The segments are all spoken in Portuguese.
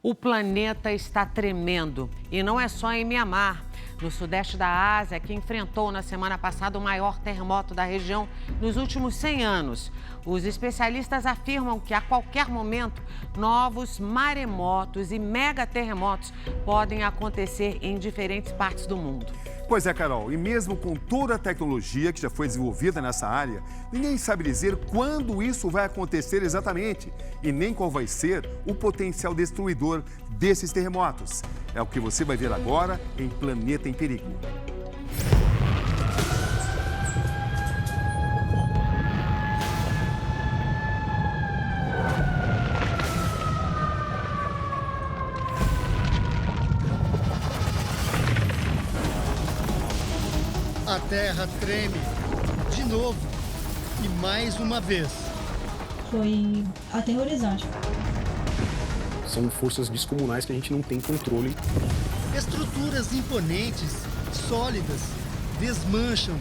O planeta está tremendo e não é só em Mianmar. No sudeste da Ásia, que enfrentou na semana passada o maior terremoto da região nos últimos 100 anos. Os especialistas afirmam que a qualquer momento novos maremotos e megaterremotos podem acontecer em diferentes partes do mundo. Pois é, Carol, e mesmo com toda a tecnologia que já foi desenvolvida nessa área, ninguém sabe dizer quando isso vai acontecer exatamente e nem qual vai ser o potencial destruidor desses terremotos. É o que você vai ver agora em Planeta em Perigo. A Terra treme de novo e mais uma vez. Foi aterrorizante. São forças descomunais que a gente não tem controle. Estruturas imponentes, sólidas, desmancham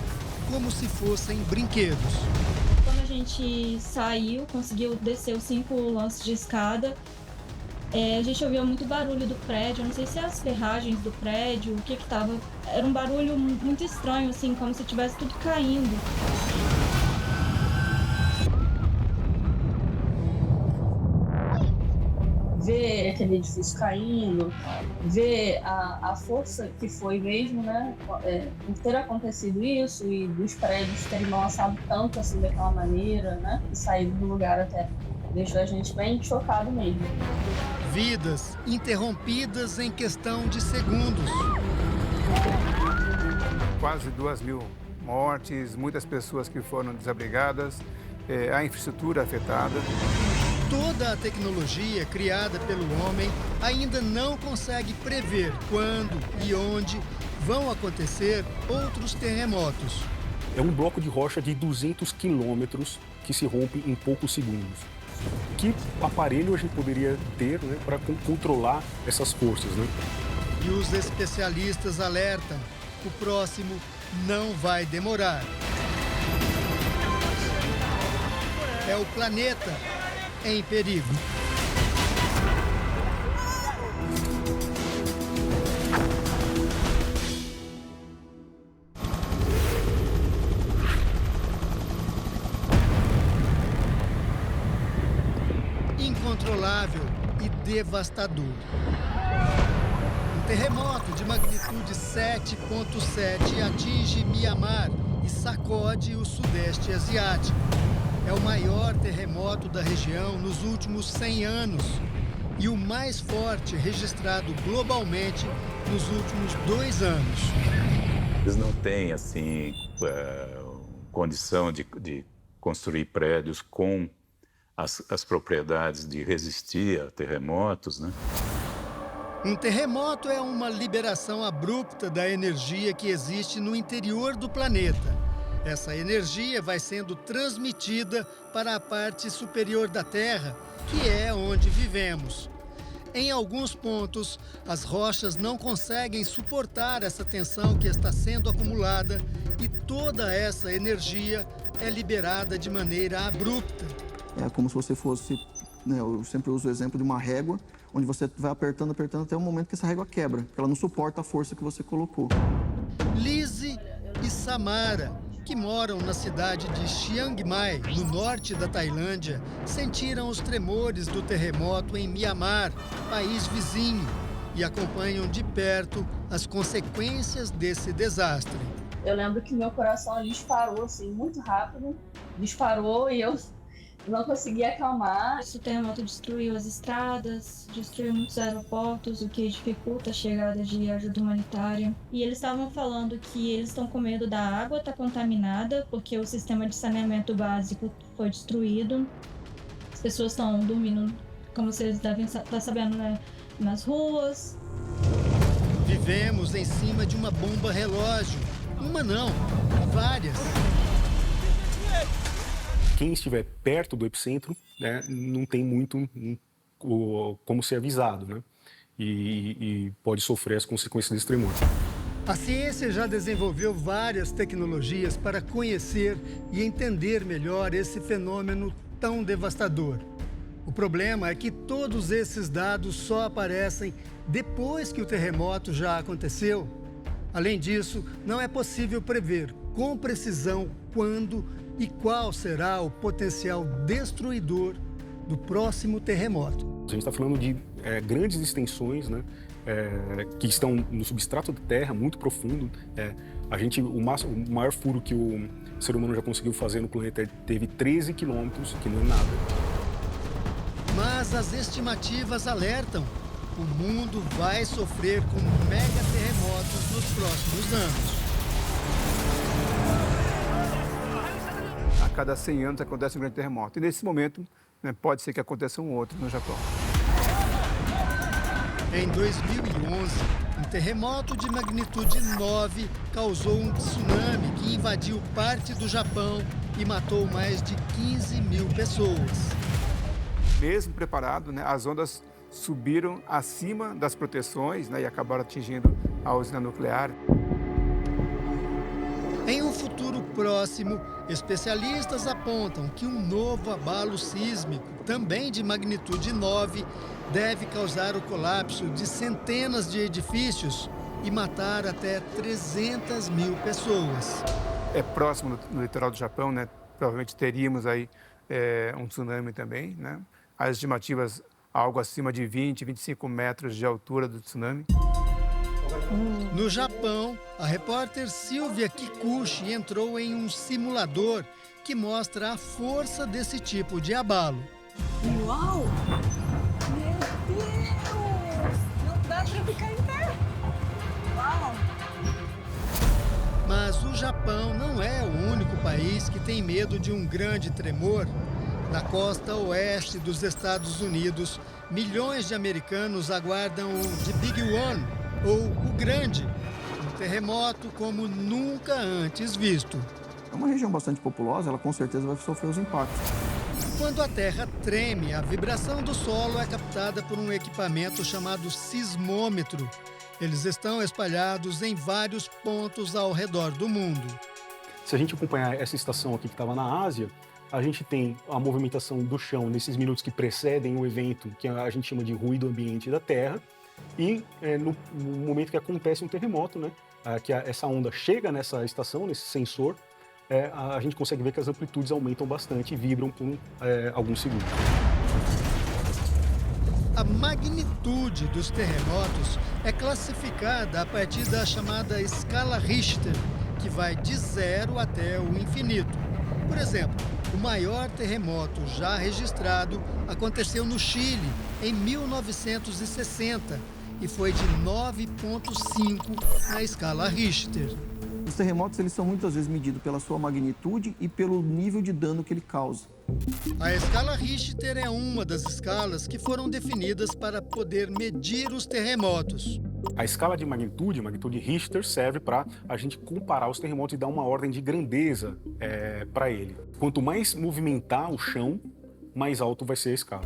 como se fossem brinquedos. Quando a gente saiu, conseguiu descer os 5 lances de escada, a gente ouvia muito barulho do prédio. Eu não sei se as ferragens do prédio, o que tava. Era um barulho muito estranho, assim, como se tivesse tudo caindo. Ver aquele edifício caindo, ver a força que foi mesmo, né? Por ter acontecido isso e dos prédios terem balançado tanto assim daquela maneira, né? E saído do lugar até deixou a gente bem chocado mesmo. Vidas interrompidas em questão de segundos. Quase 2.000 mortes, muitas pessoas que foram desabrigadas, a infraestrutura afetada. Toda a tecnologia criada pelo homem ainda não consegue prever quando e onde vão acontecer outros terremotos. É um bloco de rocha de 200 quilômetros que se rompe em poucos segundos. Que aparelho a gente poderia ter, né, para controlar essas forças, né? E os especialistas alertam: o próximo não vai demorar. É o planeta em perigo. Incontrolável e devastador. Um terremoto de magnitude 7,7 atinge Mianmar e sacode o Sudeste Asiático. É o maior terremoto da região nos últimos 100 anos e o mais forte registrado globalmente nos últimos 2 anos. Eles não têm, assim, condição de construir prédios com as propriedades de resistir a terremotos, né? Um terremoto é uma liberação abrupta da energia que existe no interior do planeta. Essa energia vai sendo transmitida para a parte superior da Terra, que é onde vivemos. Em alguns pontos, as rochas não conseguem suportar essa tensão que está sendo acumulada e toda essa energia é liberada de maneira abrupta. É como se você fosse, né, eu sempre uso o exemplo de uma régua, onde você vai apertando, apertando até o momento que essa régua quebra, porque ela não suporta a força que você colocou. Lise e Samara, que moram na cidade de Chiang Mai, no norte da Tailândia, sentiram os tremores do terremoto em Mianmar, país vizinho, e acompanham de perto as consequências desse desastre. Eu lembro que meu coração ali disparou assim, muito rápido, disparou e eu não consegui acalmar. O terremoto destruiu as estradas, destruiu muitos aeroportos, o que dificulta a chegada de ajuda humanitária. E eles estavam falando que eles estão com medo da água estar contaminada, porque o sistema de saneamento básico foi destruído. As pessoas estão dormindo, como vocês devem estar sabendo, né, nas ruas. Vivemos em cima de uma bomba relógio. Uma não, várias. Quem estiver perto do epicentro, né, não tem muito como ser avisado, né? E pode sofrer as consequências desse tremor. A ciência já desenvolveu várias tecnologias para conhecer e entender melhor esse fenômeno tão devastador. O problema é que todos esses dados só aparecem depois que o terremoto já aconteceu. Além disso, não é possível prever com precisão quando e qual será o potencial destruidor do próximo terremoto. A gente está falando de grandes extensões, né, que estão no substrato da Terra, muito profundo. O maior furo que o ser humano já conseguiu fazer no planeta teve 13 quilômetros, que não é nada. Mas as estimativas alertam: o mundo vai sofrer com mega terremotos nos próximos anos. A cada 100 anos acontece um grande terremoto. E nesse momento, né, pode ser que aconteça um outro no Japão. Em 2011, um terremoto de magnitude 9 causou um tsunami que invadiu parte do Japão e matou mais de 15 mil pessoas. Mesmo preparado, né, as ondas subiram acima das proteções, né, e acabaram atingindo a usina nuclear. Em um futuro próximo, especialistas apontam que um novo abalo sísmico, também de magnitude 9, deve causar o colapso de centenas de edifícios e matar até 300 mil pessoas. É próximo no litoral do Japão, né? Provavelmente teríamos aí um tsunami também, né? As estimativas algo acima de 20, 25 metros de altura do tsunami. No Japão, a repórter Silvia Kikuchi entrou em um simulador que mostra a força desse tipo de abalo. Uau! Meu Deus! Não dá pra ficar em pé! Uau! Mas o Japão não é o único país que tem medo de um grande tremor. Na costa oeste dos Estados Unidos, milhões de americanos aguardam o The Big One, ou o Grande, um terremoto como nunca antes visto. É uma região bastante populosa, ela com certeza vai sofrer os impactos. Quando a terra treme, a vibração do solo é captada por um equipamento chamado sismômetro. Eles estão espalhados em vários pontos ao redor do mundo. Se a gente acompanhar essa estação aqui que estava na Ásia, a gente tem a movimentação do chão nesses minutos que precedem o evento, que a gente chama de ruído ambiente da Terra, e no momento que acontece um terremoto, né, que essa onda chega nessa estação, nesse sensor, a gente consegue ver que as amplitudes aumentam bastante e vibram por alguns segundos. A magnitude dos terremotos é classificada a partir da chamada escala Richter, que vai de 0 até o infinito. Por exemplo, o maior terremoto já registrado aconteceu no Chile, em 1960, e foi de 9,5 na escala Richter. Os terremotos eles são muitas vezes medidos pela sua magnitude e pelo nível de dano que ele causa. A escala Richter é uma das escalas que foram definidas para poder medir os terremotos. A escala de magnitude Richter, serve para a gente comparar os terremotos e dar uma ordem de grandeza para ele. Quanto mais movimentar o chão, mais alto vai ser a escala.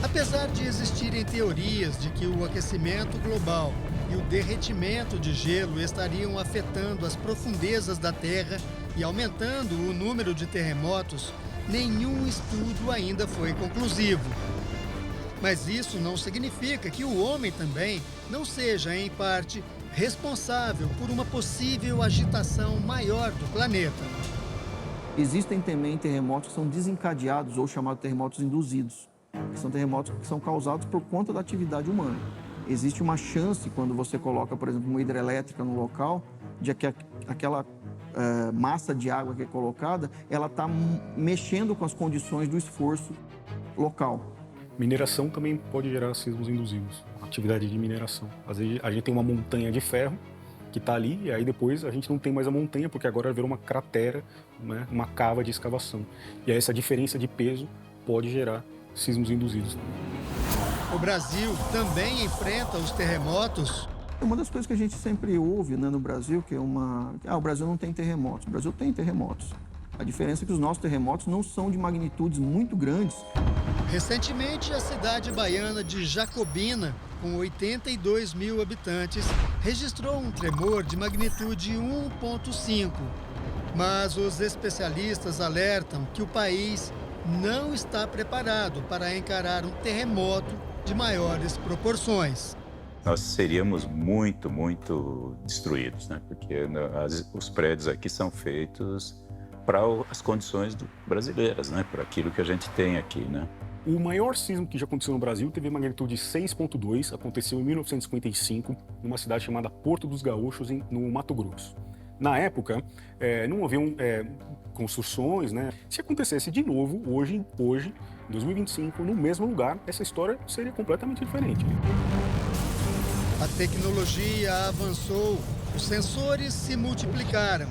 Apesar de existirem teorias de que o aquecimento global e o derretimento de gelo estariam afetando as profundezas da Terra e aumentando o número de terremotos, nenhum estudo ainda foi conclusivo. Mas isso não significa que o homem também não seja, em parte, responsável por uma possível agitação maior do planeta. Existem também terremotos que são desencadeados ou chamados terremotos induzidos, que são terremotos que são causados por conta da atividade humana. Existe uma chance, quando você coloca, por exemplo, uma hidrelétrica no local, de que aquela massa de água que é colocada, ela está mexendo com as condições do esforço local. Mineração também pode gerar sismos induzidos, atividade de mineração. Às vezes a gente tem uma montanha de ferro que está ali, e aí depois a gente não tem mais a montanha, porque agora virou uma cratera, né, uma cava de escavação. E aí essa diferença de peso pode gerar sismos induzidos. O Brasil também enfrenta os terremotos. Uma das coisas que a gente sempre ouve, né, no Brasil, que é o Brasil não tem terremotos. O Brasil tem terremotos. A diferença é que os nossos terremotos não são de magnitudes muito grandes. Recentemente, a cidade baiana de Jacobina, com 82 mil habitantes, registrou um tremor de magnitude 1,5. Mas os especialistas alertam que o país não está preparado para encarar um terremoto de maiores proporções. Nós seríamos muito, muito destruídos, né? Porque os prédios aqui são feitos para as condições brasileiras, né? Para aquilo que a gente tem aqui, né? O maior sismo que já aconteceu no Brasil teve magnitude 6,2, aconteceu em 1955, numa cidade chamada Porto dos Gaúchos, no Mato Grosso. Na época, não haviam construções, né? Se acontecesse de novo, hoje, em 2025, no mesmo lugar, essa história seria completamente diferente. A tecnologia avançou, os sensores se multiplicaram,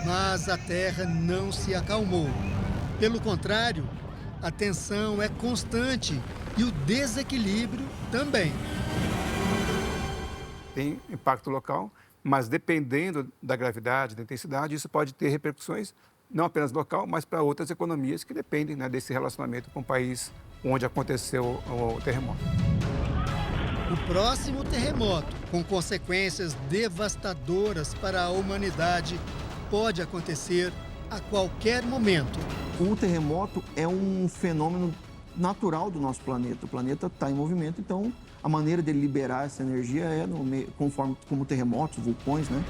mas a Terra não se acalmou. Pelo contrário, a tensão é constante e o desequilíbrio também. Tem impacto local, mas dependendo da gravidade, da intensidade, isso pode ter repercussões não apenas local, mas para outras economias que dependem, né, desse relacionamento com o país onde aconteceu o terremoto. O próximo terremoto, com consequências devastadoras para a humanidade, pode acontecer a qualquer momento. O terremoto é um fenômeno natural do nosso planeta. O planeta está em movimento, então a maneira de liberar essa energia é conforme como terremotos, vulcões, né?